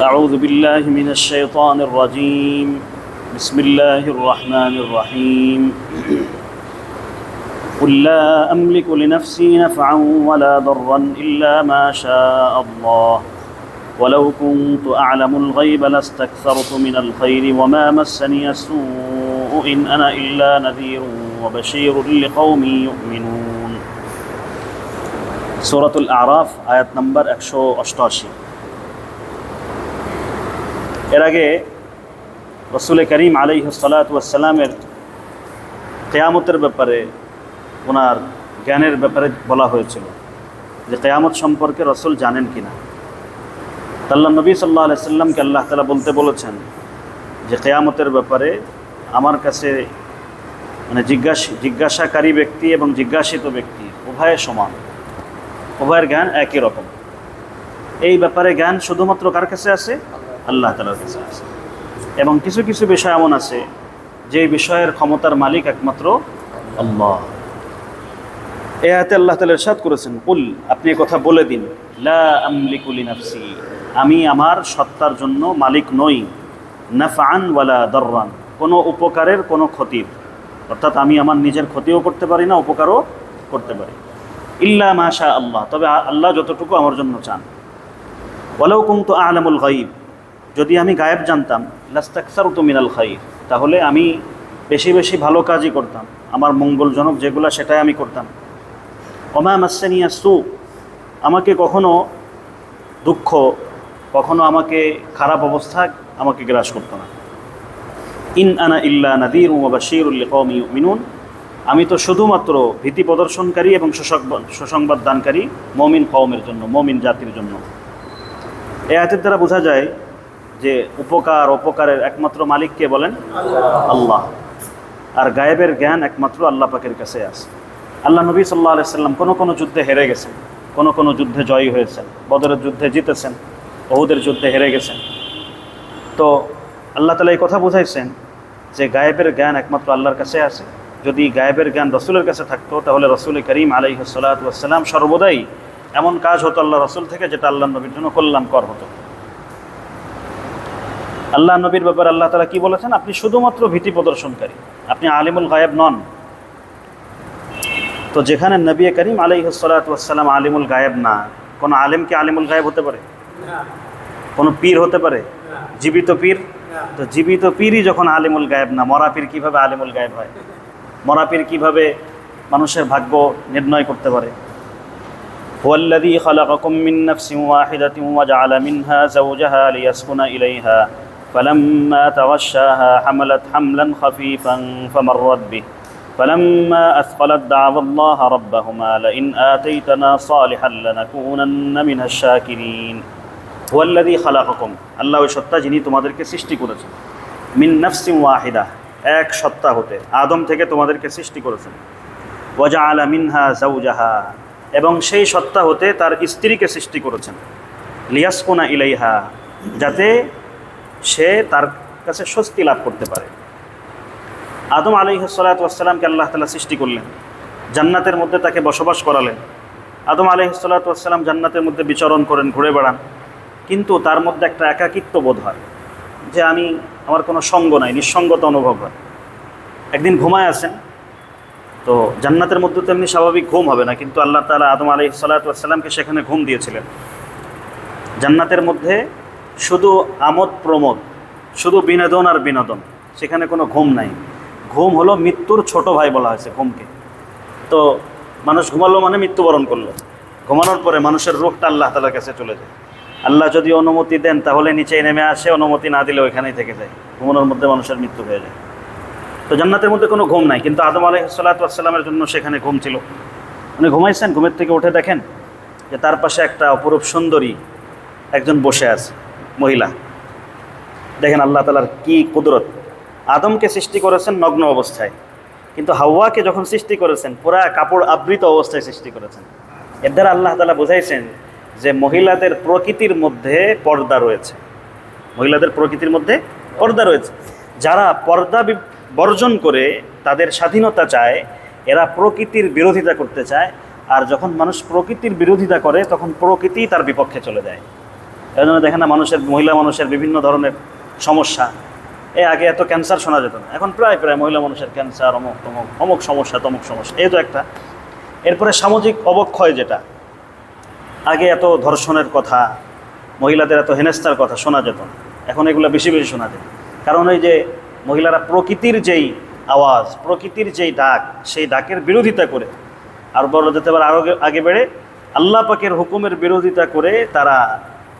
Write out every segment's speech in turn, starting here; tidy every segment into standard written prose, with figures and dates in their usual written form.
أعوذ بالله من الشيطان الرجيم بسم الله الرحمن الرحيم قل لا أملك لنفسي نفعا ولا ضرا إلا ما شاء الله ولو كنت أعلم الغيب لاستكثرت من الخير وما مسني السوء إن أنا إلا نذير وبشير لقوم يؤمنون سورة الأعراف آيات نمبر 188 এর আগে রাসূল করিম আলাইহিস সালাতু ওয়াস সালামের কিয়ামতের ব্যাপারে ওনার জ্ঞানের ব্যাপারে বলা হয়েছিল যে কিয়ামত সম্পর্কে রাসূল জানেন কিনা। আল্লাহ নবী সাল্লাল্লাহু আলাইহি সাল্লামকে আল্লাহ তাআলা বলতে বলেছেন যে কিয়ামতের ব্যাপারে আমার কাছে জিজ্ঞাসাকারী ব্যক্তি এবং জিজ্ঞাসিত ব্যক্তি উভয় সমান, উভয়ের জ্ঞান একই রকম। এই ব্যাপারে জ্ঞান শুধুমাত্র কার কাছে আছে? আল্লাহ তাআলার কাছে আছে। এবং কিছু কিছু বিষয় এমন আছে যে বিষয়ের ক্ষমতার মালিক একমাত্র আল্লাহ। এই আয়াতে আল্লাহ তাআলা ইরশাদ করেছেন, কুল, আপনি কথা বলে দিন, লা আমলিকু লিনাফসি, আমি আমার সত্তার জন্য মালিক নই, নাফআন ওয়ালা দাররান, কোনো উপকারের কোনো ক্ষতির, অর্থাৎ আমি আমার নিজের ক্ষতিও করতে পারি না, উপকারও করতে পারি, ইল্লা মা শা আল্লাহ, তবে আল্লাহ যতটুকু আমার জন্য চান। ওয়ালাউ কুনতু আ'লামুল গায়ব, যদি আমি গায়েব জানতাম, লাস্তাকসারতু মিনাল খাইর, তাহলে আমি বেশি বেশি ভালো কাজই করতাম, আমার মঙ্গলজনক যেগুলো সেটাই আমি করতাম। ওমা মাসসানিয়া সু, আমাকে কখনো দুঃখ, কখনো আমাকে খারাপ অবস্থা আমাকে গ্রাস করতো না। ইন আনা ইল্লা নাযীরুন ওয়া বাশীরুল লিকাওমিন ইউমিনুন, আমি তো শুধুমাত্র ভীতি প্রদর্শনকারী এবং সুসংবাদ দানকারী মুমিন কওমের জন্য, মুমিন জাতির জন্য। এই আয়াতের দ্বারা বোঝা যায় যে অপকারের একমাত্র মালিককে বলেন আল্লাহ, আর গায়েবের জ্ঞান একমাত্র আল্লাহ পাকের কাছে আছে। আল্লাহ নবী সাল্লাল্লাহু আলাইহি সাল্লাম কোনো যুদ্ধে হেরে গেছেন, কোনো যুদ্ধে জয়ী হয়েছেন, বদরের যুদ্ধে জিতেছেন, উহুদের যুদ্ধে হেরে গেছেন। তো আল্লাহ তাআলা এই কথা বোঝাইছেন যে গায়েবের জ্ঞান একমাত্র আল্লাহর কাছে আছে। যদি গায়েবের জ্ঞান রাসূলের কাছে থাকতো তাহলে রাসূল করিম আলাইহিস সালাতু ওয়াস সালাম সর্বদাই এমন কাজ হতো আল্লাহ রাসূল থেকে যেটা আল্লাহ নবীর জন্য কল্যাণকর হতো। আল্লাহ নবীর ব্যাপারে আল্লাহ তাআলা কি বলেছেন? আপনি শুধুমাত্র ভীতি প্রদর্শনকারী, আপনি আলিমুল গায়েব নন। তো যেখানে নবী করিম আলাইহিস সালাতু ওয়াস সালাম আলিমুল গায়েব না, কোনো আলিম কি আলিমুল গায়েব হতে পারে? কোনো পীর হতে পারে? জীবিত পীর? তো জীবিত পীরই যখন আলিমুল গায়েব না, মরা পীর কীভাবে আলিমুল গায়েব হয়? মরা পীর কীভাবে মানুষের ভাগ্য নির্ণয় করতে পারে? হুয়াল্লাযী খালাকাকুম মিন নাফসিন ওয়াহিদাতিন ওয়া জাআলা মিনহা যাওজাহা লিয়াসকুনা ইলাইহা ফালাম্মা তাগাশশাহা হামালাত হামলান খাফীফান ফামাররাত বিহি ফালাম্মা আসফালাত দা'ওয়াল্লাহা রাব্বাহুমা লাইন আতাইতানা সালিহান লানাকুনান্না মিনাশ শাকিরিন। হুয়াল্লাযী খালাকাকুম, আল্লাহ ওই সত্তা যিনি তোমাদেরকে সৃষ্টি করেছেন, মিন নাফসিন ওয়াহিদা, এক সত্তা হতে, আদম থেকে তোমাদেরকে সৃষ্টি করেছেন। ওয়া জাআলা মিনহা যাওজাহা, এবং সেই সত্তা হতে তার স্ত্রীকে সৃষ্টি করেছেন। লিয়াসকুনা ইলাইহা, যাতে সে তার কাছে স্বস্তি লাভ করতে পারে। আদম আলাইহিস সালাতু ওয়াস সালামকে আল্লাহ তাআলা সৃষ্টি করলেন, জান্নাতের মধ্যে তাকে বসবাস করালেন। আদম আলাইহিস সালাতু ওয়াস সালাম জান্নাতের মধ্যে বিচরণ করেন, ঘুরে বেড়ান, কিন্তু তার মধ্যে একটা একাকিত্ব বোধ হয় যে আমার কোনো সঙ্গ নাই, নিঃসঙ্গতা অনুভব হয়। একদিন ঘুমায় আছেন, তো জান্নাতের মধ্যে তো এমনি স্বাভাবিক ঘুম হবে না, কিন্তু আল্লাহ তাআলা আদম আলাইহিস সালাতু ওয়াস সালামকে সেখানে ঘুম দিয়েছিলেন। জান্নাতের মধ্যে শুধু আমোদ প্রমোদ, শুধু বিনোদন আর বিনোদন, সেখানে কোনো ঘুম নাই। ঘুম হলো মৃত্যুর ছোট ভাই বলা হয়েছে ঘুমকে। তো মানুষ ঘুমালো মানে মৃত্যুবরণ করলো। ঘুমানোর পরে মানুষের রূহটা আল্লাহ তাআলার কাছে চলে যায়। আল্লাহ যদি অনুমতি দেন তাহলে নিচে নেমে আসে, অনুমতি না দিলে ওইখানেই থেকে যায়। ঘুমানোর মধ্যে মানুষের মৃত্যু হয়ে যায়। তো জান্নাতের মধ্যে কোনো ঘুম নাই, কিন্তু আদম আলাইহিস সালাতু ওয়াস সালামের জন্য সেখানে ঘুম ছিল। উনি ঘুমাইছেন, ঘুমের থেকে উঠে দেখেন যে তার পাশে একটা অপরূপ সুন্দরী একজন বসে আছে, মহিলা। দেখেন আল্লাহ তাআলার কি কুদরত। আদমকে সৃষ্টি করেছেন নগ্ন অবস্থায়, কিন্তু হাওয়াকে যখন সৃষ্টি করেছেন পুরা কাপড় আবৃত অবস্থায় সৃষ্টি করেছেন। এর দ্বারা আল্লাহ তাআলা বোঝাইছেন যে মহিলাদের প্রকৃতির মধ্যে পর্দা রয়েছে, মহিলাদের প্রকৃতির মধ্যে পর্দা রয়েছে। যারা পর্দা বর্জন করে তাদের স্বাধীনতা চায়, এরা প্রকৃতির বিরোধিতা করতে চায়। আর যখন মানুষ প্রকৃতির বিরোধিতা করে তখন প্রকৃতি তার বিপক্ষে চলে যায়। এই জন্য দেখেন না মহিলা মানুষের বিভিন্ন ধরনের সমস্যা। আগে এত ক্যান্সার শোনা যেত না, এখন প্রায় মহিলা মানুষের ক্যান্সার, অমুক সমস্যা তমুক সমস্যা, এই তো একটা। এরপরে সামাজিক অবক্ষয়, যেটা আগে এত ধর্ষণের কথা, মহিলাদের এত হেনস্থার কথা শোনা যেত না, এখন এগুলো বেশি বেশি শোনা যায়। কারণ ওই যে মহিলারা প্রকৃতির যেই আওয়াজ, প্রকৃতির যেই ডাক, সেই ডাকের বিরোধিতা করে, আর বলা যেতে পারে আরও আগে বেড়ে আল্লাহ পাকের হুকুমের বিরোধিতা করে তারা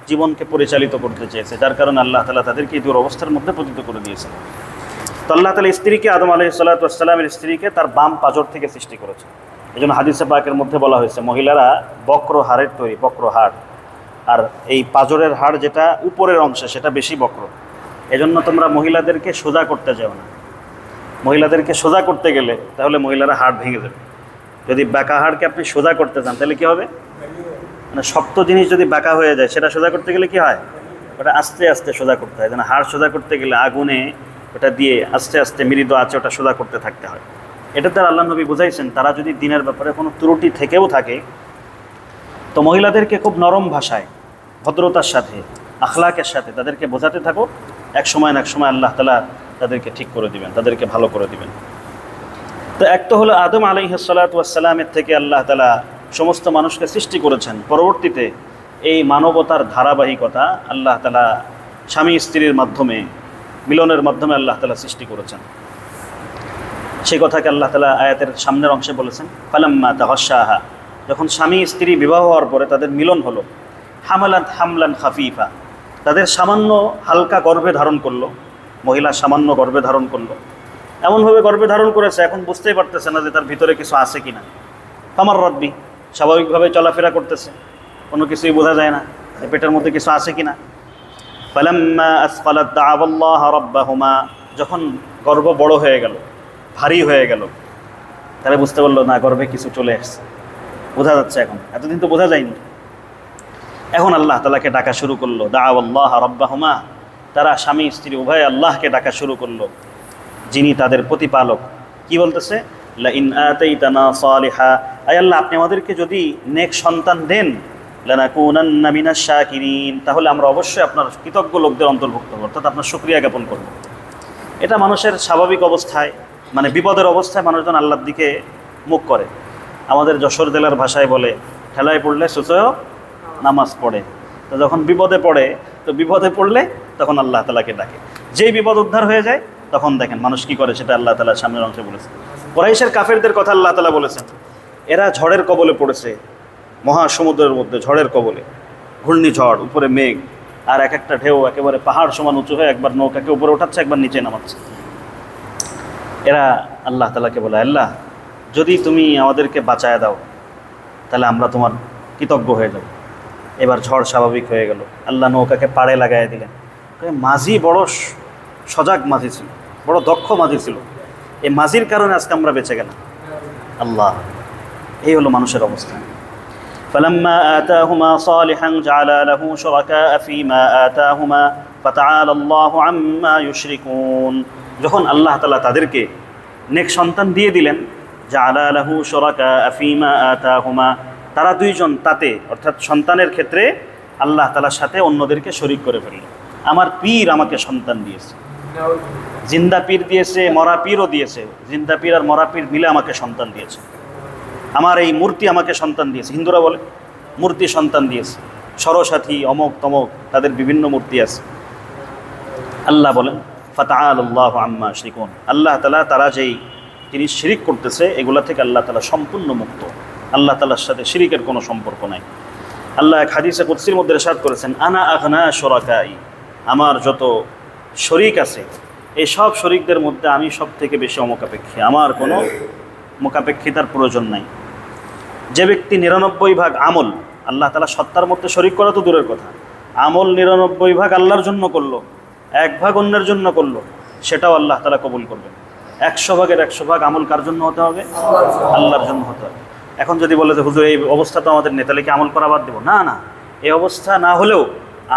জীবনকে পরিচালিত করতে চেয়েছে, যার কারণে আল্লাহ তাআলা তাদেরকে এই দুরবস্থার মধ্যে পতিত করে দিয়েছেন। তো আল্লাহ তাআলা স্ত্রীকে, আদম আলাইহিস সালাতু ওয়াস সালামের স্ত্রীকে তার বাম পাঁজর থেকে সৃষ্টি করেছে। এই জন্য হাদিসে পাকের মধ্যে বলা হয়েছে মহিলারা বক্র হাড়ের তৈরি, বক্র হাড়, আর এই পাঁজরের হাড় যেটা উপরের অংশে সেটা বেশি বক্র। এজন্য তোমরা মহিলাদেরকে সোজা করতে যাও না। মহিলাদেরকে সোজা করতে গেলে তাহলে মহিলারা হাড় ভেঙে যাবে। যদি বাঁকা হাড়কে আপনি সোজা করতে চান তাহলে কী হবে, মানে শক্ত জিনিস যদি বাঁকা হয়ে যায় সেটা সোজা করতে গেলে কি হয়, ওটা আস্তে আস্তে সোজা করতে হয়। যেন হাড় সোজা করতে গেলে আগুনে ওটা দিয়ে আস্তে আস্তে মৃদু আছে ওটা সোজা করতে থাকতে হয়। এটা তার আল্লাহ নবী বুঝাইছেন, তারা যদি দিনের ব্যাপারে কোনো ত্রুটি থেকেও থাকে তো মহিলাদেরকে খুব নরম ভাষায়, ভদ্রতার সাথে, আখলাকের সাথে তাদেরকে বোঝাতে থাকো। এক সময় না এক সময় আল্লাহ তাআলা তাদেরকে ঠিক করে দিবেন, তাদেরকে ভালো করে দিবেন। তো এক তো হলো আদম আলাইহিস সালাতু ওয়াস সালামের থেকে আল্লাহ তাআলা সমস্ত মানুষকে সৃষ্টি করেছেন। পরবর্তীতে এই মানবতার ধারাবাহিকতা আল্লাহ তাআলা স্বামী স্ত্রীর মাধ্যমে, মিলনের মাধ্যমে আল্লাহ তাআলা সৃষ্টি করেছেন। সেই কথাকে আল্লাহ তাআলা আয়াতের সামনের অংশে বলেছেন, ফালাম্মা তাগাশশাহা, যখন স্বামী স্ত্রী বিবাহ হওয়ার পরে তাদের মিলন হলো, হামালাত হামলান খাফিফা, তাদের সামান্য হালকা গর্ভে ধারণ করলো, মহিলা সামান্য গর্ভে ধারণ করলো। এমনভাবে গর্ভে ধারণ করেছে এখন বুঝতেই পারতেছে না যে তার ভিতরে কিছু আছে কিনা। ফামার রব্বি, স্বাভাবিকভাবে চলাফেরা করতেছে, কোনো কিছুই বোঝা যায় না পেটের মধ্যে কিছু আছে কিনা। ফালাম্মা আসফালাত দাআওয়াল্লাহ রাব্বাহুমা, যখন গর্ভ বড় হয়ে গেল, ভারী হয়ে গেল, তারা বুঝতে পারলো না গর্ভে কিছু চলে আসছে, বোঝা যাচ্ছে এখন, এতদিন তো বোঝা যায়নি। এখন আল্লাহ তাআলাকে ডাকা শুরু করলো, দাআওয়াল্লাহ রাব্বাহুমা, তারা স্বামী স্ত্রী উভয় আল্লাহকে ডাকা শুরু করলো, যিনি তাদের প্রতিপালক। কি বলতেছে, লা ইন আতাইতানা সালিহা, আয় আল্লাহ আপনি আমাদেরকে যদি নেক সন্তান দেন, লানাকুনান্না মিনাশ শাকিরিন, তাহলে আমরা অবশ্যই আপনার কৃতজ্ঞ লোকদের অন্তর্ভুক্ত হব, অর্থাৎ আপনার শুকরিয়া জ্ঞাপন করব। এটা মানুষের স্বাভাবিক অবস্থায়, মানে বিপদের অবস্থায় মানুষজন আল্লাহর দিকে মুখ করে। আমাদের যশোর জেলার ভাষায় বলে, ঠেলায় পড়লে সুচয় নামাজ পড়ে। তো যখন বিপদে পড়ে, তো বিপদে পড়লে তখন আল্লাহ তাআলাকে ডাকে। যেই বিপদ উদ্ধার হয়ে যায় তখন দেখেন মানুষ কি করে, সেটা আল্লাহ তাআলা সামনের অংশে বলেছেন। কুরাইশের কাফেরদের কথা আল্লাহ তাআলা বলেছেন, এরা ঝড়ের কবলে পড়েছে, মহাসমুদ্রের মধ্যে ঝড়ের কবলে, ঘূর্ণিঝড়, উপরে মেঘ, আর এক একটা ঢেউ একেবারে পাহাড় সমান উঁচু হয়ে একবার নৌকাকে উপরে ওঠাচ্ছে, একবার নিচে নামাচ্ছে। এরা আল্লাহ তাআলাকে বলে, আল্লাহ যদি তুমি আমাদেরকে বাঁচায় দাও তাহলে আমরা তোমার কৃতজ্ঞ হয়ে যাব। এবার ঝড় স্বাভাবিক হয়ে গেল, আল্লাহ নৌকাকে পাড়ে লাগাই দিলেন। মাঝি বড় সজাগ মাঝি ছিল, বড় দক্ষ মাঝি ছিল, এই মাঝির কারণে আজকে আমরা বেঁচে গেলাম। আল্লাহ, এই হলো মানুষের অবস্থা। فلما آتاهما صالحا جعل له شركاء فيما آتاهما فتعالى الله عما يشركون, যখন আল্লাহ তাআলা তাদেরকে নেক সন্তান দিয়ে দিলেন, জাআলা লাহু শুরাকা ফীমা আতাহুমা, তারা দুইজন তাতে, অর্থাৎ সন্তানের ক্ষেত্রে আল্লাহ তাআলার সাথে অন্যদেরকে শরীক করে ফেলল। আমার পীর আমাকে সন্তান দিয়েছে, জিন্দা পীর দিয়েছে, মরা পীরও দিয়েছে, জিন্দা পীর আর মরা পীর মিলে আমাকে সন্তান দিয়েছে। আমার এই মূর্তি আমাকে সন্তান দিয়েছে, হিন্দুরা বলে মূর্তি সন্তান দিয়েছে, সরস্বতী, অমক তমক, তাদের বিভিন্ন মূর্তি আছে। আল্লাহ বলেন, ফাতাআলাল্লাহু আম্মা ইউশরিকুন, আল্লাহ তাআলা তারা যেই জিনিস শিরিক করতেছে এগুলা থেকে আল্লাহ তাআলা সম্পূর্ণ মুক্ত। আল্লাহ তাআলার সাথে শিরিকের কোনো সম্পর্ক নাই। আল্লাহ এক হাদিসে কুদসির মধ্যে ইরশাদ করেছেন, আনা আগনা শুরাকাই, আমার যত শরিক আছে এই সব শরিকদের মধ্যে আমি সব থেকে বেশি অমুখাপেক্ষী, আমার কোনো মুখাপেক্ষিতার প্রয়োজন নাই। যে ব্যক্তি 99 ভাগ আমল, আল্লাহ তাআলা সত্তার মধ্যে শরিক করা তো দূরের কথা, আমল 99 ভাগ আল্লাহর জন্য করলো, 1 ভাগ অন্যের জন্য করলো, সেটাও আল্লাহ তাআলা কবুল করবেন। 100 ভাগের 100 ভাগ আমল কার জন্য হতে হবে? আল্লাহর জন্য হতে হবে। এখন যদি বলে যে হুজুর এই অবস্থা তো আমাদের নেই, তাহলে কি আমল করা বাদ দেবো? না না, এই অবস্থা না হলেও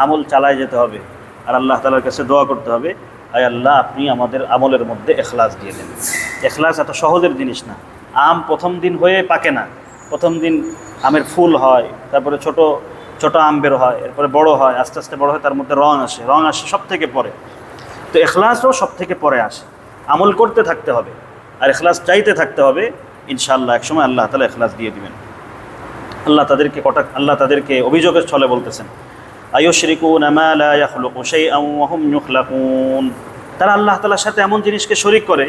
আমল চালায় যেতে হবে, আর আল্লাহ তাআলার কাছে দোয়া করতে হবে, আয় আল্লাহ আপনি আমাদের আমলের মধ্যে ইখলাস দিয়ে দেন। ইখলাস এত সহজের জিনিস না। আম প্রথম দিন হয়ে পাকে না, প্রথম দিন আমের ফুল হয়, তারপরে ছোট ছোট আম বের হয়, এরপরে বড় হয়, আস্তে আস্তে বড় হয়, তার মধ্যে রং আসে সব থেকে পরে। তো এখলাসও সব থেকে পরে আসে। আমল করতে থাকতে হবে আর এখলাস চাইতে থাকতে হবে, ইনশাআল্লাহ একসময় আল্লাহ তাআলা এখলাস দিয়ে দিবেন। আল্লাহ তাদেরকে অভিযোগের ছলে বলতেছেন, আয়ুশরিকুনা মা লা ইয়াখলুকু শাইআন ওয়া হুম ইখলাকুন। তারা আল্লাহ তাআলার সাথে এমন জিনিসকে শরীক করে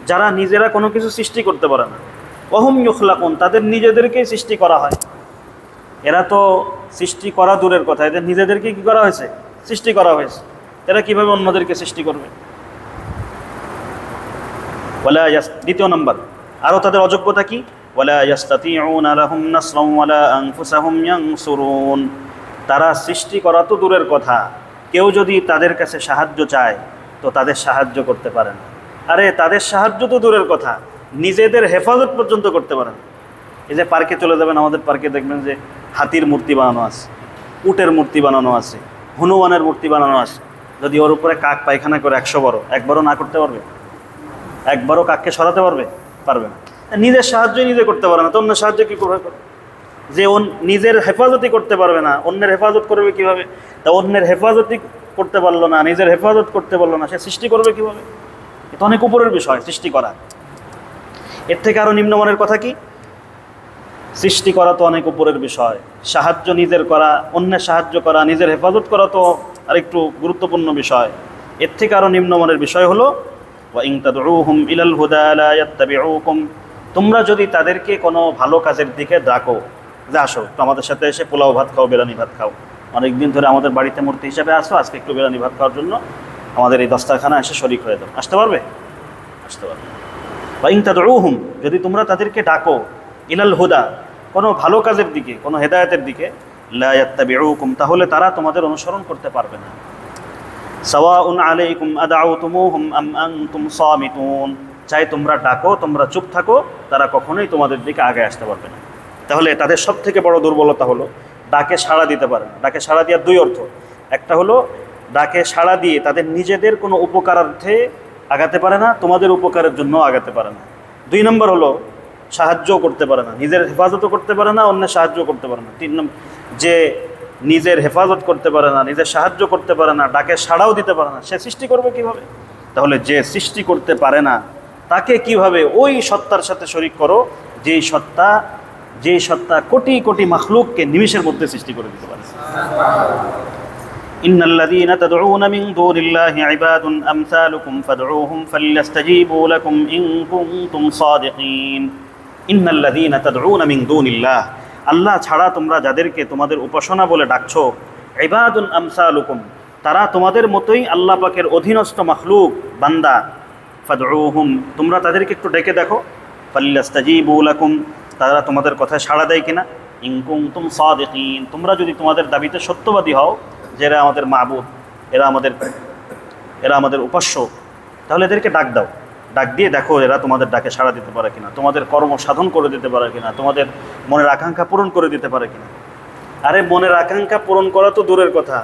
যারা নিজেরা কোনো কিছু সৃষ্টি করতে পারে না। ওয়া হুম ইখলাকুন, তাদের নিজেদেরকেই সৃষ্টি করা হয়। এরা তো সৃষ্টি করা দূরের কথা, এদের নিজেদেরকে কি করা হয়েছে? সৃষ্টি করা হয়েছে। এরা কিভাবে অন্যদেরকে সৃষ্টি করবে? দ্বিতীয় নম্বর, আরও তাদের অযোগ্যতা কি? ওয়ালা ইয়াস্তাতিউনা লাহুম নাসরান ওয়ালা আনফুসাহুম ইয়ানসুরুন। তারা সৃষ্টি করা তো দূরের কথা, কেউ যদি তাদের কাছে সাহায্য চায় তো তাদের সাহায্য করতে পারে না। আরে তাদের সাহায্য তো দূরের কথা, নিজেদের হেফাজত পর্যন্ত করতে পারে না। এই যে পার্কে চলে যাবেন, আমাদের পার্কে দেখবেন যে হাতির মূর্তি বানানো আছে, উটের মূর্তি বানানো আছে, হনুমানের মূর্তি বানানো আছে। যদি ওর উপরে কাক পায়খানা করে 100 বড়, একবারও না করতে পারবে? একবারও কাককে সরাতে পারবে? পারবে না। নিজের সাহায্যই নিজে করতে পারে না, তো অন্যের সাহায্য কী করে? যে নিজের হেফাজতই করতে পারবে না, অন্যের হেফাজত করবে কিভাবে? তা অন্যের হেফাজতই করতে পারলো না, নিজের হেফাজত করতে পারলো না, সে সৃষ্টি করবে কিভাবে? এটা অনেক উপরের বিষয় সৃষ্টি করা। এর থেকে আরও নিম্নমানের কথা কি? সৃষ্টি করা তো অনেক উপরের বিষয়, সাহায্য নিজের করা, অন্যের সাহায্য করা, নিজের হেফাজত করা তো আরেকটু গুরুত্বপূর্ণ বিষয়। এর থেকে আরও নিম্নমানের বিষয় হলো ওয়া ইন তাদউহুম ইলাল হুদা লা ইয়াত্তাবিউকুম। তোমরা যদি তাদেরকে কোনো ভালো কাজের দিকে ডাকো, যে আসো তো আমাদের সাথে এসে পোলাও ভাত খাও, বিরিয়ানি ভাত খাও, অনেকদিন ধরে আমাদের বাড়িতে মূর্তি হিসাবে আসো, আজকে একটু বিরিয়ানি ভাত খাওয়ার জন্য আমাদের এই দস্তারখানা এসে শরীক হয়ে দাও, আসতে পারবে? আসতে পারবে। ওয়া ইন তাদউহুম, যদি তোমরা তাদেরকে ডাকো ইলাল হুদা, কোনো ভালো কাজের দিকে, কোনো হেদায়েতের দিকে, লা ইয়াত্তাবিউকুম, তাহলে তারা তোমাদের অনুসরণ করতে পারবে না। সাওয়াউন আলাইকুম আদআউতুমুহুম আম আনতুম সামিতুন, চাই তোমরা ডাকো, তোমরা চুপ থাকো, তারা কখনোই তোমাদের দিকে আগে আসতে পারবে না। তাহলে তাদের সব থেকে বড় দুর্বলতা হলো ডাকে সাড়া দিতে পারে না। ডাকে সাড়া দেওয়ার দুই অর্থ, একটা হলো ডাকে সাড়া দিয়ে তাদের নিজেদের কোনো উপকারার্থে আগাতে পারে না, তোমাদের উপকারের জন্য আগাতে পারে না। 2 নম্বর হলো সাহায্যও করতে পারে না, নিজের হেফাজতও করতে পারে না, অন্যের সাহায্যও করতে পারে না। 3 নম্বর, যে নিজের হেফাজত করতে পারে না, নিজের সাহায্য করতে পারে না, ডাকে সাড়াও দিতে পারে না, সে সৃষ্টি করবে কিভাবে? তাহলে যে সৃষ্টি করতে পারে না তাকে কিভাবে ওই সত্তার সাথে শরীক করো যেই সত্তা কোটি কোটি মাখলুককে নিমিষের মধ্যে সৃষ্টি করে দিতে পারে। ইন্নাল্লাযীনা তাদউনা মিন দুনিল্লাহি ইবাদুন আমসালুকুম ফাদউহুম ফালইস্তাজীবু লাকুম ইন কুনতুম সাদিকিন। ইন্নাল্লাযীনা তাদউনা মিন দুনিল্লাহ, আল্লাহ ছাড়া তোমরা যাদেরকে তোমাদের উপাসনা বলে ডাকছো, ইবাদুন আমসালুকুম, তারা তোমাদের মতোই আল্লাহ পাকের অধীনস্থ মাখলুক বান্দা। ফাদউহুম, তোমরা তাদেরকে একটু ডেকে দেখো, ফালইস্তাজীবু লাকুম, তারা তোমাদের কথায় সাড়া দেয় কিনা, ইন কুনতুম সাদিকিন, তোমরা যদি তোমাদের দাবিতে সত্যবাদী হও যে এরা আমাদের মাবুদ, এরা আমাদের উপাস্য, তাহলে এদেরকে ডাক দাও, ডাক দিয়ে দেখো এরা তোমাদের ডাকে সাড়া দিতে পারে কিনা, তোমাদের কর্ম সাধন করে দিতে পারে কিনা, তোমাদের মনের আকাঙ্ক্ষা পূরণ করে দিতে পারে কিনা। আরে মনের আকাঙ্ক্ষা পূরণ করা তো দূরের কথা,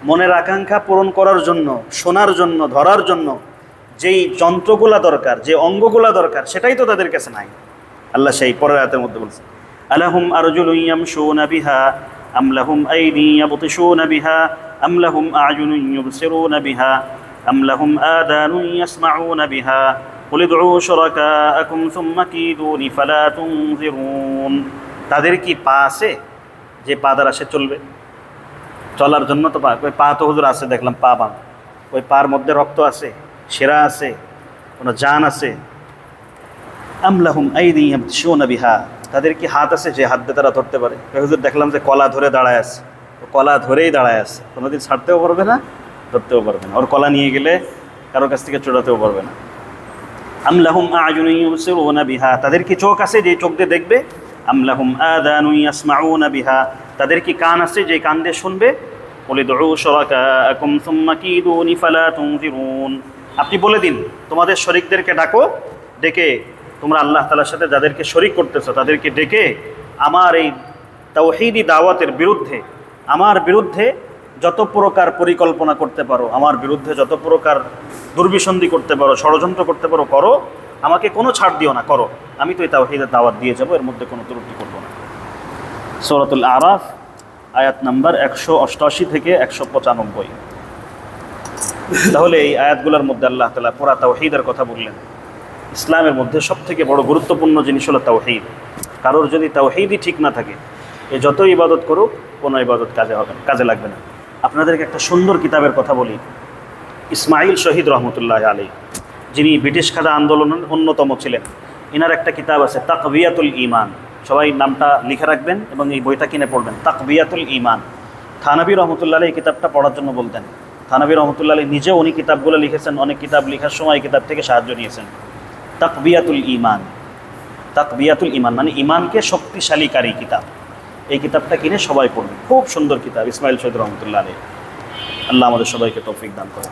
মনের আকাঙ্ক্ষা পূরণ করার জন্য, শোনার জন্য, ধরার জন্য যেই যন্ত্রগুলা দরকার, যে অঙ্গগুলা দরকার, সেটাই তো তাদের কাছে নাই। আল্লাহ সেই পরের আয়াতের মধ্যে বলছে, আলাহুম আরজুলুন ইয়ামশুনা বিহা আম লাহুম আইদি ইয়াবতিশুনা বিহা আম লাহুম আ'য়ুনুন ইউবসিরুনা বিহা আম লাহুম আদানুন ইয়াসমাউনা বিহা কুল উদউ শুরাকাআকুম সুম্মা কিদুনি ফালা তুনজিরুন। তাদের কি পা আছে যে পা দ্বারা সে চলবে? চলার জন্য তো পা তো হুজুর আছে, দেখলাম পা বাঁধ, ওই পার মধ্যে রক্ত আছে, শিরা আছে, কোনো জান আছে? আম লাহুম আইদি ইয়াবতিশুনা বিহা, তাদের কি হাত আছে যে হাত দিয়ে তারা ধরতে পারে? হুজুর দেখলাম যে কলা ধরে দাঁড়ায় আছে, কলা ধরেই দাঁড়ায় আছে, কোনোদিন ছাড়তেও পারবে না, ধরতেও পারবে না, ওর কলা নিয়ে গেলে কারোর কাছ থেকে চোরাতেও পারবে না। আম লাহুম আ'য়ুনুন ইউবসিরুনা বিহা, তাদের কি চোখ আছে যে চোখ দিয়ে দেখবে? আম লাহুম আযানুন ইয়াসমাউনা বিহা, তাদের কি কান আছে যে কান দিয়ে শুনবে? কুল উদউ শুরাকাআকুম সুম্মা কিদুনি ফালা তুনজিরুন, আপনি বলে দিন তোমাদের শরীকদেরকে ডাকো, ডেকে তোমরা আল্লাহ তাআলার সাথে যাদেরকে শরীক করতেছো তাদেরকে ডেকে আমার এই তাওহীদি দাওয়াতের বিরুদ্ধে, আমার বিরুদ্ধে যত প্রকার পরিকল্পনা করতে পারো, আমার বিরুদ্ধে যত প্রকার দুর্বিসন্ধি করতে পারো, ষড়যন্ত্র করতে পারো, করো, আমাকে কোনো ছাড় দিও না, করো, আমি তো এই তাওহীদের দাওয়াত দিয়ে যাবো, এর মধ্যে কোনো ত্রুটি করবো না। সূরাতুল আরাফ আয়াত নাম্বার 188 থেকে 195। তাহলে এই আয়াতগুলোর মধ্যে আল্লাহ তাআলা পুরা তাওহীদের কথা বললেন। ইসলামের মধ্যে সবথেকে বড় গুরুত্বপূর্ণ জিনিস হলো তাওহীদ। কারোর যদি তাওহীদই ঠিক না থাকে, এ যত ইবাদত করুক কোনো ইবাদত কাজে লাগবে না। আপনাদেরকে একটা সুন্দর কিতাবের কথা বলি। ইসমাইল শহীদ রহমতুল্লাহ আলাইহি, যিনি ব্রিটিশ খাদা আন্দোলনের অন্যতম ছিলেন, ইনার একটা কিতাব আছে তাকবিয়াতুল ঈমান। সবাই নামটা লিখে রাখবেন এবং এই বইটা কিনে পড়বেন, তাকবিয়াতুল ঈমান। থানভী রহমতুল্লাহ আলাইহি এই কিতাবটা পড়ার জন্য বলতেন। থানভী রহমতুল্লাহ আলাইহি নিজেও উনি কিতাবগুলো লিখেছেন, অনেক কিতাব লেখার সময় এই কিতাব থেকে সাহায্য নিয়েছেন। তাকবিয়াতুল ঈমান, তাকবিয়াতুল ঈমান মানে ঈমানকে শক্তিশালীকারী কিতাব। এই কিতাবটা কিনে সবাই পড়বেন, খুব সুন্দর কিতাব ইসমাইল শহীদ রহমতুল্লাহ আলাইহি। আল্লাহ আমাদের সবাইকে তৌফিক দান করেন।